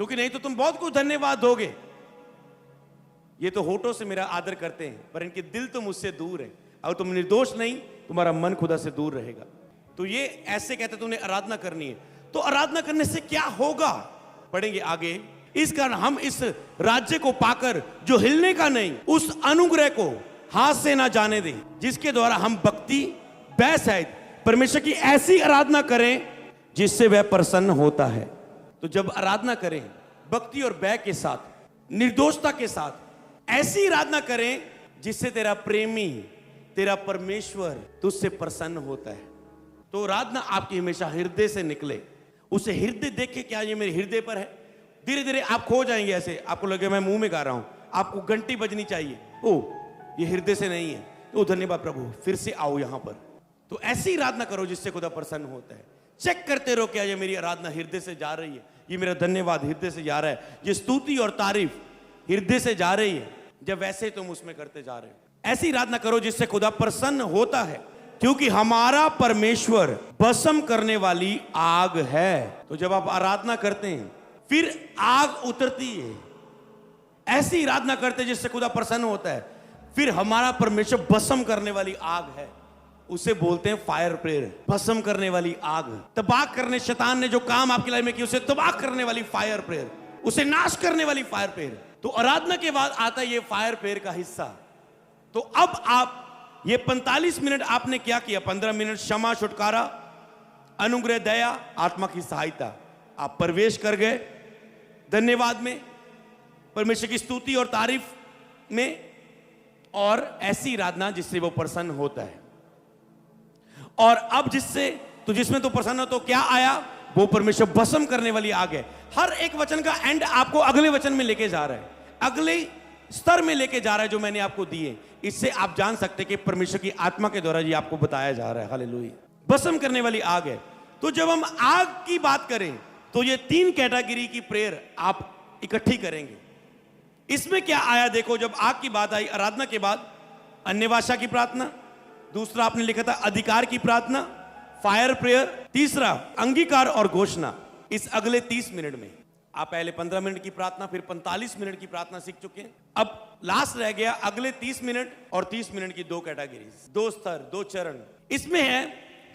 क्योंकि नहीं तो तुम बहुत कुछ धन्यवाद दोगे। ये तो होठों से मेरा आदर करते हैं, पर इनके दिल तो मुझसे दूर है। अगर तुम निर्दोष नहीं, तुम्हारा मन खुदा से दूर रहेगा। तो ये ऐसे कहते तुमने आराधना करनी है। तो आराधना करने से क्या होगा, पढ़ेंगे आगे। इस कारण हम इस राज्य को पाकर जो हिलने का नहीं, उस अनुग्रह को हाथ से ना जाने दें, जिसके द्वारा हम भक्ति वह सहित परमेश्वर की ऐसी आराधना करें जिससे वह प्रसन्न होता है। तो जब आराधना करें भक्ति और वह के साथ, निर्दोषता के साथ, ऐसी आराधना करें जिससे तेरा प्रेमी, तेरा परमेश्वर तुझसे प्रसन्न होता है। तो आराधना आपकी हमेशा हृदय से निकले। उसे हृदय देख के, क्या ये मेरे हृदय पर है, धीरे धीरे आप खो जाएंगे। ऐसे आपको लगे मैं मुंह में गा रहा हूं, आपको घंटी बजनी चाहिए, ओ ये हृदय से नहीं है, तो धन्यवाद प्रभु, फिर से आओ यहां पर। तो ऐसी आराधना करो जिससे खुदा प्रसन्न होता है। चेक करते रहो, क्या ये मेरी आराधना हृदय से जा रही है, ये मेरा धन्यवाद हृदय से जा रहा है, ये स्तुति और तारीफ हृदय से जा रही है। जब वैसे तुम उसमें करते जा रहे हो, ऐसी आराधना करो जिससे खुदा प्रसन्न होता है, क्योंकि हमारा परमेश्वर भस्म करने वाली आग है। तो जब आप आराधना करते हैं फिर आग उतरती है, ऐसी आराधना करते हैं जिससे खुदा प्रसन्न होता है। फिर हमारा परमेश्वर भस्म करने वाली आग है, उसे बोलते हैं फायर प्रेयर, भस्म करने वाली आग। तबाह करने, शैतान ने जो काम आपकी लाइफ में किया उसे तबाह करने वाली फायर प्रेयर, उसे नाश करने वाली फायर प्रेयर। तो आराधना के बाद आता है ये फायर प्रेयर का हिस्सा। तो अब आप ये 45 मिनट आपने क्या किया, 15 मिनट क्षमा, छुटकारा, अनुग्रह, दया, आत्मा की सहायता, आप प्रवेश कर गए धन्यवाद में, परमेश्वर की स्तुति और तारीफ में, और ऐसी आराधना जिससे वो प्रसन्न होता है। और अब जिसमें तो प्रसन्न हो, तो क्या आया, वो परमेश्वर भस्म करने वाली आग है। हर एक वचन का एंड आपको अगले वचन में लेके जा रहा है, अगले स्तर में लेके जा रहा है जो मैंने आपको दिए। इससे आप जान सकते हैं कि परमेश्वर की आत्मा के द्वारा ये आपको बताया जा रहा है। हालेलुया, भस्म करने वाली आग है। तो जब हम आग की बात करें तो ये 3 कैटेगरी की प्रेयर आप इकट्ठी करेंगे। इसमें क्या आया देखो, जब आग की बात आई, आराधना के बाद अन्य भाषा की प्रार्थना, दूसरा आपने लिखा था अधिकार की प्रार्थना, फायर प्रेयर, तीसरा अंगीकार और घोषणा। इस अगले 30 मिनट में आप पहले 15 मिनट की प्रार्थना, फिर 45 मिनट की प्रार्थना सीख चुके हैं। अब लास्ट रह गया अगले 30 मिनट और 30 मिनट की 2 कैटेगरी, 2 स्तर, 2 चरण। इसमें है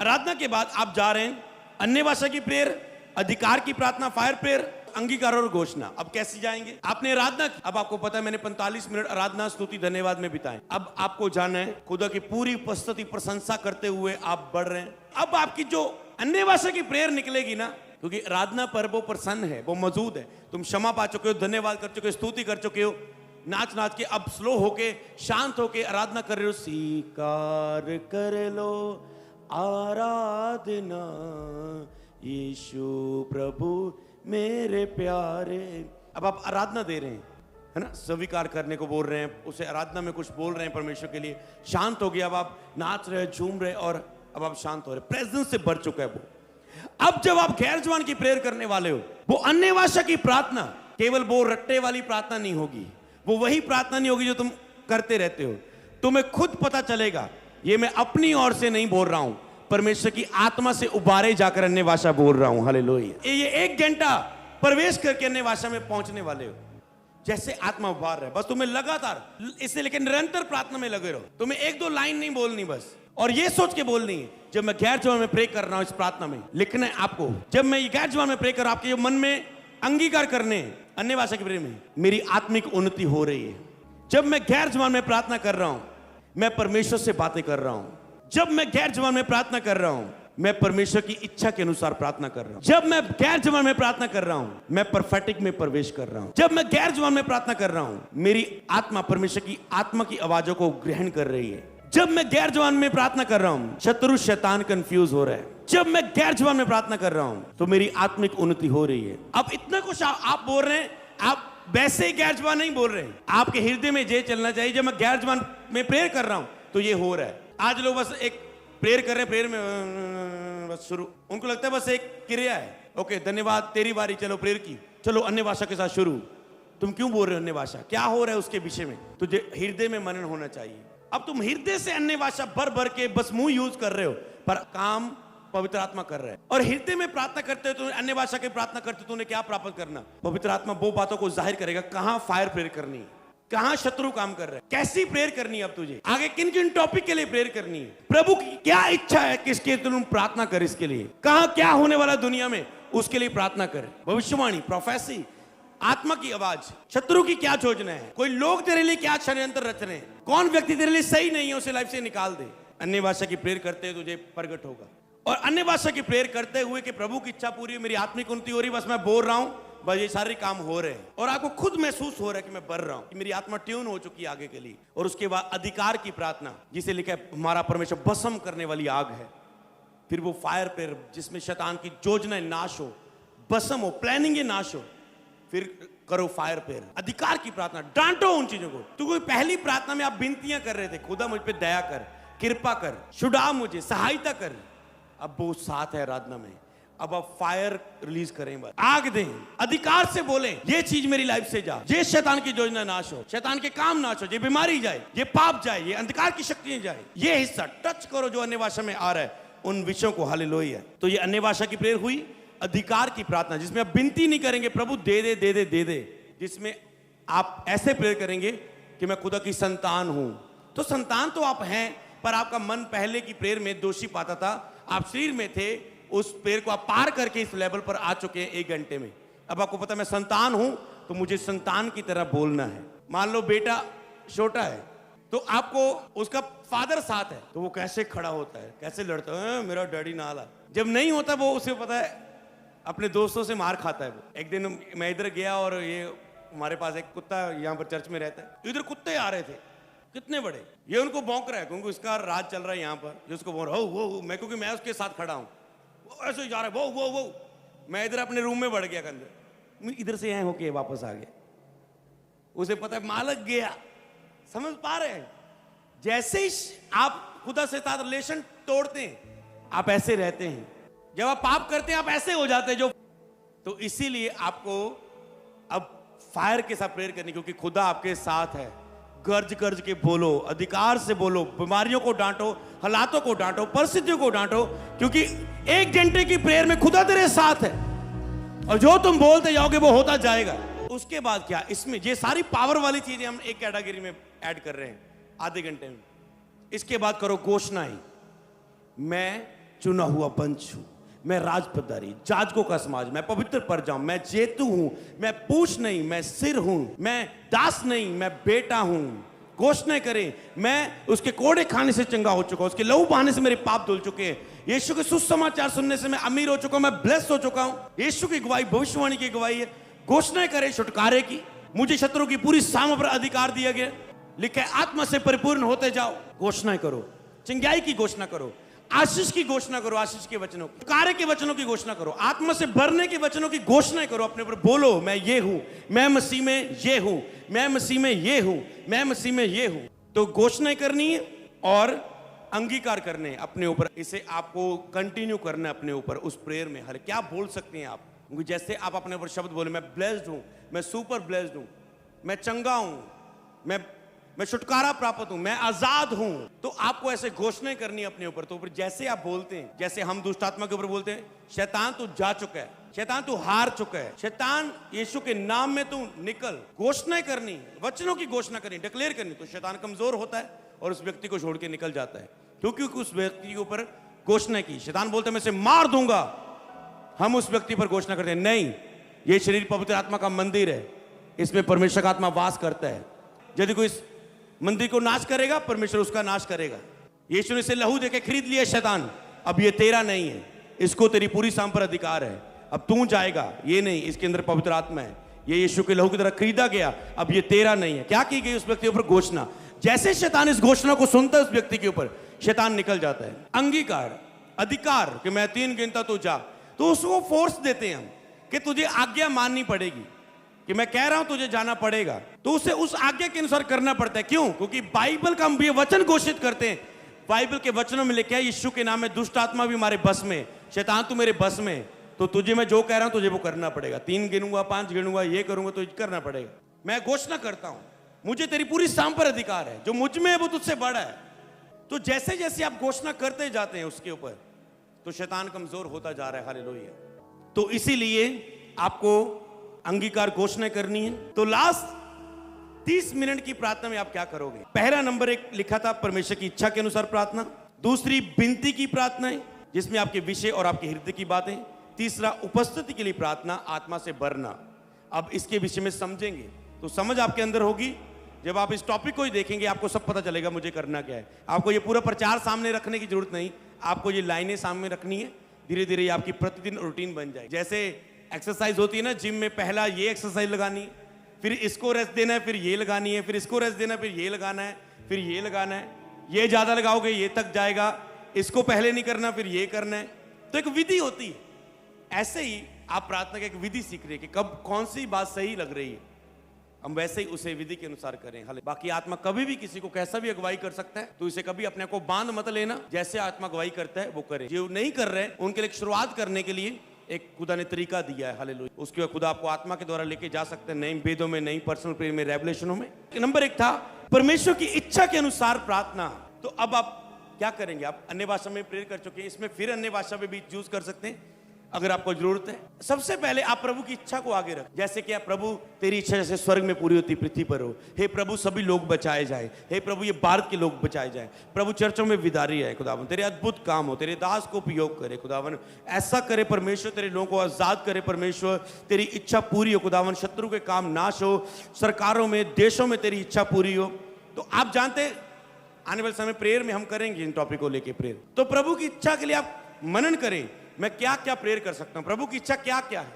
आराधना के बाद आप जा रहे हैं अन्य भाषा की प्रेयर, अधिकार की प्रार्थना, फायर प्रेयर, अंगीकार और घोषणा। अब कैसे जाएंगे, आपने आराधना, अब आपको पता है मैंने 45 मिनट आराधना, स्तुति, धन्यवाद में बिताए। अब आपको जाना है खुदा की पूरी उपस्थिति, प्रशंसा करते हुए आप बढ़ रहे हैं। अब आपकी जो अन्य भाषा की प्रेयर निकलेगी ना, क्योंकि आराधना पर वो प्रसन्न है, वो मौजूद है। तुम क्षमा पा चुके हो, धन्यवाद कर चुके हो, स्तुति कर चुके हो, नाच नाच के अब स्लो होके, शांत होके आराधना कर रहे हो। स्वीकार कर लो आराधना यीशु प्रभु मेरे प्यारे। अब आप आराधना दे रहे हैं, है ना, स्वीकार करने को बोल रहे हैं, उसे आराधना में कुछ बोल रहे हैं परमेश्वर के लिए। शांत हो गया, अब आप नाच रहे, झूम रहे, और अब आप शांत हो रहे, प्रेजेंस से भर चुका है वो। अब जब आप गैर जवान की प्रेयर करने वाले हो, वो अन्य भाषा की प्रार्थना केवल वो रट्टे वाली प्रार्थना नहीं होगी, वो वही प्रार्थना नहीं होगी जो तुम करते रहते हो। तुम्हें खुद पता चलेगा ये मैं अपनी ओर से नहीं बोल रहा हूं, परमेश्वर की आत्मा से उबारे जाकर अन्य भाषा बोल रहा हूं। हालेलुया। ये 1 घंटा प्रवेश करके अन्य भाषा में पहुंचने वाले हो, जैसे आत्मा उबार रहा है। बस तुम्हें लगातार इससे लेकर निरंतर प्रार्थना में लगे रहो। तुम्हें 1-2 लाइन नहीं बोलनी बस, और ये सोच के बोलनी है जब मैं गैर जवान में प्रे कर रहा हूं, इस प्रार्थना में लिखना है आपको, जब मैं ये गैर जवान में प्रे कर रहा हूं, आपके मन में अंगीकार करने अन्य भाषा के प्रेम में मेरी आत्मिक उन्नति हो रही है। जब मैं गैर जवान में प्रार्थना कर रहा हूं, मैं परमेश्वर से बातें कर रहा हूं। जब मैं गैर जवान में प्रार्थना कर रहा हूं, मैं परमेश्वर की इच्छा के अनुसार प्रार्थना कर रहा हूं। जब मैं गैर जवान में प्रार्थना कर रहा हूं, मैं परफेक्टिक में प्रवेश कर रहा हूं। जब मैं गैर जवान में प्रार्थना कर रहा हूं, मेरी आत्मा परमेश्वर की आत्मा की आवाजों को ग्रहण कर रही है। जब मैं गैर जवान में प्रार्थना कर रहा हूं, शत्रु शैतान कंफ्यूज हो रहा है। जब मैं गैर जवान में प्रार्थना कर रहा हूं, तो मेरी आत्मिक उन्नति हो रही है। अब इतना कुछ आप बोल रहे हैं, आप वैसे ही गैर जवान नहीं बोल रहे हैं, आपके हृदय में ये चलना चाहिए जब मैं गैर जवान में प्रेयर कर रहा हूं तो ये हो रहा है। आज लोग बस एक प्रेयर कर रहे हैं, प्रेयर में बस शुरू, उनको लगता है बस एक क्रिया है, ओके धन्यवाद तेरी बारी, चलो प्रेयर की, चलो अन्य भाषा के साथ शुरू। तुम क्यों बोल रहे हो अन्य भाषा, क्या हो रहा है उसके विषय में तुझे हृदय में मनन होना चाहिए। अब तुम हृदय से अन्य भाषा भर भर के बस मुंह यूज कर रहे हो, पर काम पवित्र आत्मा कर रहा है। और हृदय में प्रार्थना करते हो तो अन्य भाषा की प्रार्थना करते हो तो उन्हें क्या प्राप्त करना? पवित्र आत्मा वो बातों को जाहिर करेगा, कहां फायर प्रेयर करनी है, कहां शत्रु काम कर रहा है, कैसी प्रेयर करनी है, अब तुझे आगे किन किन टॉपिक के लिए प्रेयर करनी है, प्रभु की क्या इच्छा है, किसके तुम प्रार्थना कर, इसके लिए कहां क्या होने वाला दुनिया में उसके लिए प्रार्थना कर। भविष्यवाणी, प्रोफेसी, आत्मा की आवाज, शत्रु की क्या योजना है, कोई लोग तेरे लिए क्या षड्यंत्र रच रहे हैं, कौन व्यक्ति तेरे लिए सही नहीं है उसे लाइफ से निकाल दे। अन्य भाषा की प्रेयर करते हुए तुझे प्रकट होगा। और अन्य भाषा की प्रेयर करते हुए कि प्रभु की इच्छा पूरी, मेरी आत्मिक उन्नति हो रही, बस मैं बोल रहा हूं, बस ये सारे काम हो रहे हैं और आपको खुद महसूस हो रहा है कि मैं बढ़ रहा हूं, कि मेरी आत्मा ट्यून हो चुकी है आगे के लिए। और उसके बाद अधिकार की प्रार्थना, जिसे लिखा है हमारा परमेश्वर भस्म करने वाली आग है। फिर वो फायर प्रेयर जिसमें शैतान की योजना नाश हो, भस्म हो, प्लानिंग नाश हो। फिर करो फायर प्रेयर, अधिकार की प्रार्थना, डांटो उन चीजों को। तो कोई पहली प्रार्थना में आप विनतियां कर रहे थे, खुदा मुझ पे दया कर, कृपा कर, छुड़ा मुझे, सहायता कर। अब वो साथ है आराधना में, अब आप फायर रिलीज करें, बस आग दें, अधिकार से बोलें, ये चीज मेरी लाइफ से जा, ये शैतान की योजना नाश हो, शैतान के काम नाश हो, ये बीमारी जाए, ये पाप जाए, ये अंधकार की शक्तियां जाए। ये हिस्सा टच करो जो अन्य भाषा में आ रहा है, उन विषयों को। हालेलुया। तो ये अन्य भाषा की प्रेयर हुई। अधिकार की प्रार्थना, जिसमें आप विनती नहीं करेंगे प्रभु दे दे दे दे दे दे, जिसमें आप ऐसे प्रेयर करेंगे कि मैं खुदा की संतान हूं। तो संतान तो आप हैं, पर आपका मन पहले की प्रेयर में दोषी पाता था, आप शरीर में थे, उस प्रेयर को आप पार करके इस लेवल पर आ चुके हैं 1 घंटे में। अब आपको पता मैं संतान हूं, तो मुझे संतान की तरह बोलना है। मान लो बेटा छोटा है, तो आपको उसका फादर साथ है, तो वो कैसे खड़ा होता है, कैसे लड़ता है, मेरा डैडी नाला। जब नहीं होता वो, उसे पता है अपने दोस्तों से मार खाता है वो। एक दिन मैं इधर गया और ये हमारे पास एक कुत्ता यहाँ पर चर्च में रहता है, इधर कुत्ते आ रहे थे, कितने बड़े, ये उनको भौंक रहा है क्योंकि उसका राज चल रहा है यहाँ पर, जो उसको बोल रहा है वो मैं, क्योंकि मैं उसके साथ खड़ा हूँ, वो ऐसे ही जा रहा है वो। मैं इधर अपने रूम में बढ़ गया, अंदर इधर से यहाँ होके वापस आ गया। उसे पता है मालक गया। समझ पा रहे हैं? जैसे ही आप खुदा से साथ रिलेशन तोड़ते हैं, आप ऐसे रहते हैं। जब आप पाप करते हैं आप ऐसे हो जाते हैं जो। तो इसीलिए आपको अब फायर के साथ प्रेयर करनी, क्योंकि खुदा आपके साथ है। गर्ज गर्ज के बोलो, अधिकार से बोलो, बीमारियों को डांटो, हालातों को डांटो, परिस्थितियों को डांटो, क्योंकि 1 घंटे की प्रेयर में खुदा तेरे साथ है और जो तुम बोलते जाओगे वो होता जाएगा। उसके बाद क्या, इसमें ये सारी पावर वाली चीजें हम एक कैटेगरी में ऐड कर रहे हैं आधे घंटे में। इसके बाद करो घोषणाएं, मैं चुना हुआ पंच हूं, मैं राजपदारी, जाजकों का समाज, मैं पवित्र परजा, मैं जेतू हूं, मैं पूछ नहीं मैं सिर हूं, मैं दास नहीं मैं बेटा हूं। घोषणा करें, मैं उसके कोड़े खाने से चंगा हो चुका हूं, उसके लहू बहाने से मेरे पाप धुल चुके हैं। यीशु के सुसमाचार सुनने से मैं अमीर हो चुका हूं, मैं ब्लेस्ड हो चुका हूं। यीशु की गवाही भविष्यवाणी की गवाही है। घोषणा करें छुटकारे की, मुझे शत्रु की पूरी सामर्थ पर अधिकार दिया गया। लिखे आत्मा से परिपूर्ण होते जाओ। घोषणा करो, चंगाई की घोषणा करो, आशीष की घोषणा करो, आशीष के वचनों, कार्य के वचनों की घोषणा करो, आत्मा से भरने के वचनों की घोषणा करो अपने ऊपर। बोलो मैं ये हूं, मैं मसीह में ये हूं, मैं मसीह में ये हूं, मैं मसीह में ये हूं। तो घोषणा करनी है और अंगीकार करने हैं अपने ऊपर। इसे आपको कंटिन्यू करना है अपने ऊपर उस प्रेयर में। हर क्या बोल सकते हैं आप, जैसे आप अपने ऊपर शब्द बोले, मैं ब्लेस्ड हूं, मैं सुपर ब्लेस्ड हूं, मैं चंगा हूं, मैं छुटकारा प्राप्त हूं, मैं आजाद हूं। तो आपको ऐसे घोषणाएं करनी है अपने ऊपर। तो ऊपर जैसे आप बोलते हैं, जैसे हम दुष्ट आत्मा के ऊपर बोलते हैं, शैतान तू जा चुका है, शैतान तू हार चुका है, शैतान यीशु के नाम में तू निकल। घोषणाएं करनी, वचनों की घोषणा करनी, डिक्लेयर करनी। तो शैतान कमजोर होता है और उस व्यक्ति को छोड़ के निकल जाता है, क्योंकि उस व्यक्ति के ऊपर घोषणा की। शैतान बोलता है मैं इसे मार दूंगा, हम उस व्यक्ति पर घोषणा करते हैं नहीं, ये शरीर पवित्र आत्मा का मंदिर है, इसमें परमेश्वर का आत्मा वास करता है। यदि कोई इस मंदिर को नाश करेगा, परमेश्वर उसका नाश करेगा। यीशु ने इसे लहू देके खरीद लिया शैतान, अब ये तेरा नहीं है, इसको तेरी पूरी साम पर अधिकार है, अब तू जाएगा, ये नहीं, इसके अंदर पवित्र आत्मा है, ये यीशु के लहू की तरह खरीदा गया, अब ये तेरा नहीं है। क्या की गई उस व्यक्ति के ऊपर घोषणा। जैसे शैतान इस घोषणा को सुनता है उस व्यक्ति के ऊपर, शैतान निकल जाता है। अंगीकार, अधिकार कि मैं 3 गिनता तू जा, तो उसको फोर्स देते हैं हम कि तुझे आज्ञा माननी पड़ेगी, कि मैं कह रहा हूं तुझे जाना पड़ेगा, तो उसे उस आज्ञा के अनुसार करना पड़ता है। क्यों? क्योंकि बाइबल का हम ये वचन घोषित करते हैं। बाइबल के वचनों में लिखा है यीशु के नाम में दुष्ट आत्मा भी हमारे बस में, शैतान तू मेरे बस में, तो तुझे मैं जो कह रहा हूं तुझे वो करना पड़ेगा। 3 गिनूंगा, 5 गिनूंगा, ये करूंगा, तो करना पड़ेगा। मैं घोषणा करता हूं मुझे तेरी पूरी साम पर अधिकार है, जो मुझ में है वो तुझसे बड़ा है। तो जैसे जैसे आप घोषणा करते जाते हैं उसके ऊपर, तो शैतान कमजोर होता जा रहा है। हालेलुया। तो इसीलिए आपको अंगीकार घोषणा करनी है। तो लास्ट 30 मिनट की प्रार्थना में आप क्या करोगे? पहला नंबर 1 लिखा था परमेश्वर की इच्छा के अनुसार प्रार्थना। दूसरी विनती की प्रार्थना है जिसमें आपके विषय और आपके हृदय की बातें। तीसरा उपस्थिति के लिए प्रार्थना, आत्मा से भरना। अब इसके विषय में समझेंगे तो समझ आपके अंदर होगी। जब आप इस टॉपिक को ही देखेंगे आपको सब पता चलेगा मुझे करना क्या है। आपको ये पूरा प्रचार सामने रखने की जरूरत नहीं, आपको ये लाइनें सामने रखनी है। धीरे धीरे ये आपकी प्रतिदिन रूटीन बन जाए। जैसे एक्सरसाइज होती है ना जिम में, पहला ये एक्सरसाइज लगानी है, फिर इसको रेस्ट देना है, फिर ये लगानी है, फिर इसको रेस्ट देना है, फिर ये लगाना है, फिर ये लगाना है। ये ज्यादा लगाओगे ये थक जाएगा, इसको पहले नहीं करना फिर ये करना है। तो एक विधि होती है। ऐसे ही आप प्रार्थना की एक विधि सीख रहे हैं कि कब कौन सी बात सही लग रही है, हम वैसे ही उसे विधि के अनुसार करें। हाल बाकी आत्मा कभी भी किसी को कैसा भी अगुवाई कर सकता है, तो इसे कभी अपने को बांध मत लेना। जैसे आत्मा अगुवाई करता है वो करे। जो नहीं कर रहे उनके लिए शुरुआत करने के लिए एक खुदा ने तरीका दिया है। हालेलुया। उसके बाद खुदा आपको आत्मा के द्वारा लेके जा सकते हैं, नई वेदों में, नई पर्सनल प्रेयर में, रेवलेशनों में। नंबर 1 था परमेश्वर की इच्छा के अनुसार प्रार्थना। तो अब आप क्या करेंगे? आप अन्य भाषा में प्रेयर कर चुके हैं, इसमें फिर अन्य भाषा में भी यूज कर सकते हैं अगर आपको जरूरत है। सबसे पहले आप प्रभु की इच्छा को आगे रख। जैसे कि प्रभु तेरी इच्छा जैसे स्वर्ग में पूरी होती पृथ्वी पर हो। हे प्रभु सभी लोग बचाए जाए। हे प्रभु ये भारत के लोग बचाए जाए। प्रभु चर्चों में विदारी आए खुदावन, तेरे अद्भुत काम हो, तेरे दास को उपयोग करे खुदावन। ऐसा करे परमेश्वर, तेरे लोगों को आजाद करे परमेश्वर। तेरी इच्छा पूरी हो खुदावन, शत्रु के काम नाश हो, सरकारों में, देशों में तेरी इच्छा पूरी हो। तो आप जानते आने वाले समय प्रेयर में हम करेंगे इन टॉपिक को लेके प्रेयर। तो प्रभु की इच्छा के लिए आप मनन करें, मैं क्या क्या प्रेयर कर सकता हूं, प्रभु की इच्छा क्या क्या है।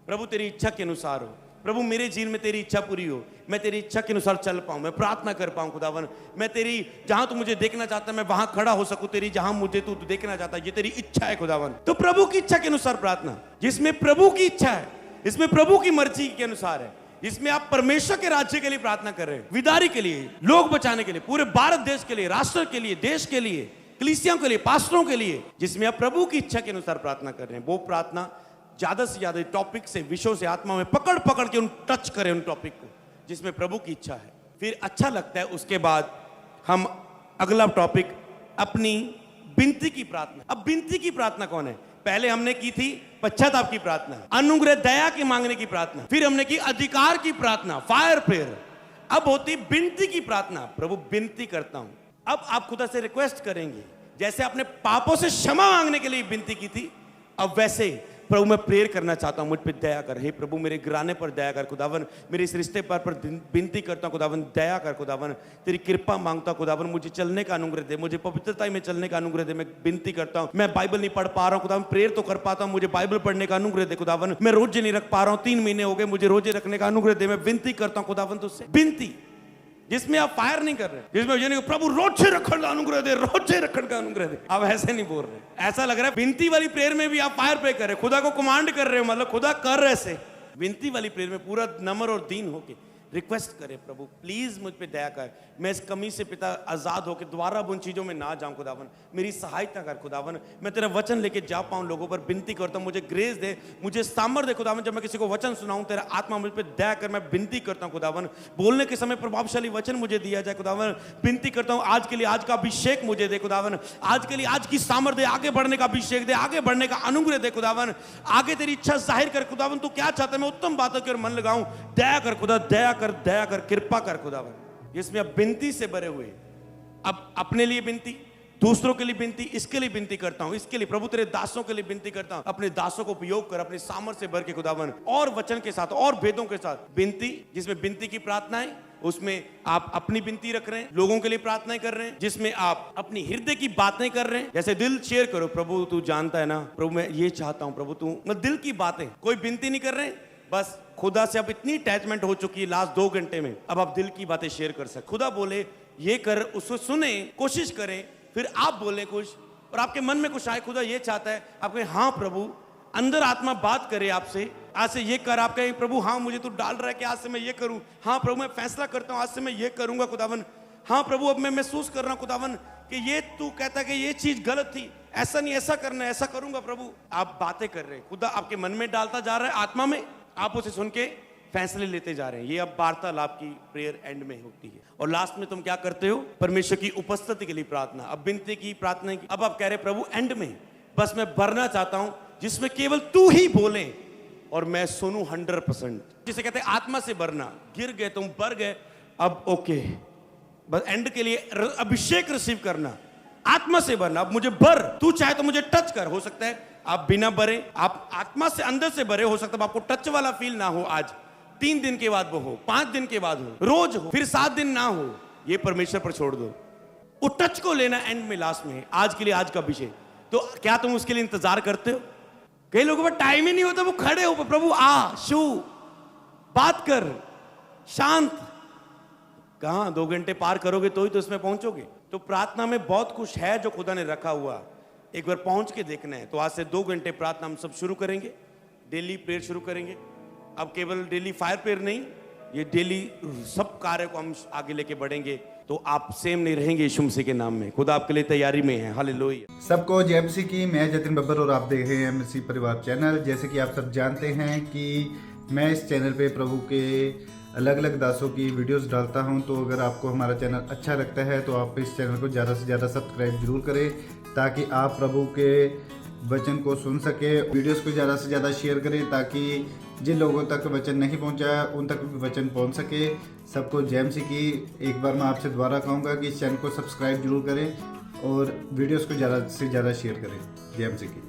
प्रभु तेरी इच्छा के अनुसार हो, प्रभु मेरे जीवन में तेरी इच्छा पूरी हो, मैं तेरी इच्छा के अनुसार चल पाऊं, मैं प्रार्थना कर पाऊं खुदावन। मैं तेरी जहां तू मुझे देखना चाहता है मैं वहां खड़ा हो सकूं, तेरी जहां मुझे तू देखना चाहता है, ये तेरी इच्छा है खुदावन। तो प्रभु की इच्छा के अनुसार प्रार्थना, जिसमें प्रभु की इच्छा है, इसमें प्रभु की मर्जी के अनुसार है, जिसमें आप परमेश्वर के राज्य के लिए प्रार्थना कर रहे हैं, विदारी के लिए, लोग बचाने के लिए, पूरे भारत देश के लिए, राष्ट्र के लिए, देश के लिए, कलीसियाओं के लिए, पास्टरों के लिए, जिसमें आप प्रभु की इच्छा के अनुसार प्रार्थना कर रहे हैं। वो प्रार्थना ज्यादा से ज्यादा टॉपिक से, विषयों से, आत्मा में पकड़ पकड़ के उन टच करें उन टॉपिक को जिसमें प्रभु की इच्छा है। फिर अच्छा लगता है उसके बाद हम अगला टॉपिक अपनी विनती की प्रार्थना। अब विनती की प्रार्थना कौन है? पहले हमने की थी पश्चाताप की प्रार्थना, अनुग्रह दया की मांगने की प्रार्थना, फिर हमने की अधिकार की प्रार्थना, फायर प्रेयर। अब होती विनती की प्रार्थना, प्रभु विनती करता हूं। अब आप खुदा से रिक्वेस्ट करेंगे, जैसे आपने पापों से क्षमा मांगने के लिए विनती की थी, अब वैसे प्रभु मैं प्रेयर करना चाहता हूं, मुझ पे दया कर। हे प्रभु मेरे घराने पर दया कर खुदावन, मेरे इस रिश्ते पर विनती करता हूं खुदावन, दया कर खुदावन, तेरी कृपा मांगता हूं खुदावन, मुझे चलने का अनुग्रह दे, मुझे पवित्रता में चलने का अनुग्रह दे। मैं विनती करता हूं, मैं बाइबल नहीं पढ़ पा रहा हूं खुदावन, प्रेयर तो कर पाता हूं, मुझे बाइबल पढ़ने का अनुग्रह दे खुदावन। मैं रोजे नहीं रख पा रहा हूं, 3 महीने हो गए, मुझे रोजे रखने का अनुग्रह दे। मैं विनती करता हूं खुदावन तुझसे, विनती जिसमें आप फायर नहीं कर रहे, जिसमें ये नहीं प्रभु रोजे रखने का अनुग्रह दे, रोजे रखने का अनुग्रह दे। आप ऐसे नहीं बोल रहे, ऐसा लग रहा है विनती वाली प्रेयर में भी आप फायर पे कर रहे, खुदा को कमांड कर रहे हो, मतलब खुदा कर रहे से। विनती वाली प्रेयर में पूरा नम्र और दीन होके रिक्वेस्ट करे, प्रभु प्लीज मुझ पे दया कर, मैं इस कमी से पिता आजाद होकर दोबारा उन चीजों में ना जाऊं खुदावन, मेरी सहायता कर खुदावन, मैं तेरा वचन लेके जा पाऊं लोगों पर। विनती करता हूं मुझे ग्रेस दे, मुझे सामर्थ्य दे खुदावन, जब मैं किसी को वचन सुनाऊं तेरा आत्मा मुझ पे दया कर। मैं विनती करता हूं खुदावन, बोलने के समय प्रभावशाली वचन मुझे दिया जाए खुदावन। विनती करता हूं आज के लिए आज का अभिषेक मुझे दे खुदावन, आज के लिए आज की सामर्थ्य, आगे बढ़ने का अभिषेक दे, आगे बढ़ने का अनुग्रह दे खुदावन। आगे तेरी इच्छा जाहिर कर खुदावन, तू क्या चाहता है मैं उत्तम बातों की ओर मन लगाऊं। दया कर खुदा, दया कर, कृपा कर खुदावन। जिसमें अब विनती से भरे हुए, अब अपने लिए विनती, दूसरों के लिए विनती, इसके लिए विनती करता हूं, इसके लिए प्रभु तेरे दासों के लिए विनती करता हूं। अपने दासों को उपयोग कर, अपने सामर्थ्य से भर के खुदावन, और वचन के साथ और भेदों के साथ विनती, जिसमें विनती की प्रार्थना है, उसमें आप अपनी विनती रख रहे हैं, लोगों के लिए प्रार्थनाएं कर रहे हैं, जिसमें आप अपनी हृदय की बातें कर रहे हैं। जैसे दिल शेयर करो, प्रभु तू जानता है ना, प्रभु मैं ये चाहता हूं, प्रभु तू, मतलब दिल की बातें। कोई विनती नहीं कर रहे हैं, बस खुदा से अब इतनी अटैचमेंट हो चुकी है लास्ट 2 घंटे में, अब आप दिल की बातें शेयर कर सकते। खुदा बोले ये कर, उसको सुने, कोशिश करें, फिर आप बोले कुछ और आपके मन में कुछ आए, खुदा ये चाहता है, आप कहें हाँ प्रभु, अंदर आत्मा बात करे आपसे, आज से ये कर। आप कहें प्रभु हाँ मुझे तू डाल रहा है कि आज से मैं ये करूं, हाँ प्रभु मैं फैसला करता हूं आज से मैं ये करूंगा खुदावन। हाँ प्रभु अब मैं महसूस कर रहा हूं खुदावन कि ये तू कहता कि ये चीज गलत थी, ऐसा नहीं, ऐसा करना, ऐसा करूंगा प्रभु। आप बातें कर रहे हैं, खुदा आपके मन में डालता जा रहा है, आत्मा में, आप उसे सुन के फैसले लेते जा रहे हैं। ये अब वार्तालाप की प्रेयर एंड में होती है। और लास्ट में तुम क्या करते हो? परमेश्वर की उपस्थिति के लिए प्रार्थना, अब विनती की, प्रार्थना की। अब आप कह रहे प्रभु एंड में बस मैं भरना चाहता हूं जिसमें केवल तू ही बोले और मैं सुनूं 100%। जिसे कहते हैं आत्मा से भरना। गिर गए तुम, भर गए, अब ओके, बस एंड के लिए अभिषेक रिसीव करना, आत्मा से भरना। अब मुझे भर, तू चाहे तो मुझे टच कर। हो सकता है आप बिना भरे, आप आत्मा से अंदर से भरे, हो सकता है आपको टच वाला फील ना हो आज, 3 दिन के बाद वो हो, 5 दिन के बाद हो, रोज हो, फिर 7 दिन ना हो, ये परमेश्वर पर छोड़ दो। वो टच को लेना एंड में, लास्ट में, आज के लिए, आज का विषय। तो क्या तुम उसके लिए इंतजार करते हो? कई लोगों को टाइम ही नहीं होता, वो खड़े हो, प्रभु आ, शू, बात कर, शांत। कहां 2 घंटे पार करोगे तो ही तो इसमें पहुंचोगे। तो प्रार्थना में बहुत कुछ है जो खुदा ने रखा हुआ, एक बार पहुंच के देखना है। तो आज से 2 घंटे प्रार्थना हम सब शुरू करेंगे, डेली प्रेयर शुरू करेंगे। अब केवल डेली फायर प्रेयर नहीं, ये डेली सब कार्य को हम आगे लेके बढ़ेंगे। तो आप सेम नहीं रहेंगे यीशु मसीह के नाम में। खुदा आपके लिए तैयारी में है। हालेलुया। सबको जय मसीह की। मैं जतिन बब्बर और आप देख रहे हैं मसीह परिवार चैनल। जैसे कि आप सब जानते हैं कि मैं इस चैनल पे प्रभु के अलग अलग दासों की वीडियोस डालता हूं। तो अगर आपको हमारा चैनल अच्छा लगता है तो आप इस चैनल को ज़्यादा से ज़्यादा सब्सक्राइब जरूर करें, ताकि आप प्रभु के वचन को सुन सके। वीडियोस को ज़्यादा से ज़्यादा शेयर करें, ताकि जिन लोगों तक वचन नहीं पहुंचा उन तक भी वचन पहुंच सके। सबको जय मसीह की। एक बार मैं आपसे दोबारा कहूँगा कि इस चैनल को सब्सक्राइब जरूर करें और वीडियोस को ज़्यादा से ज़्यादा शेयर करें। जय मसीह की।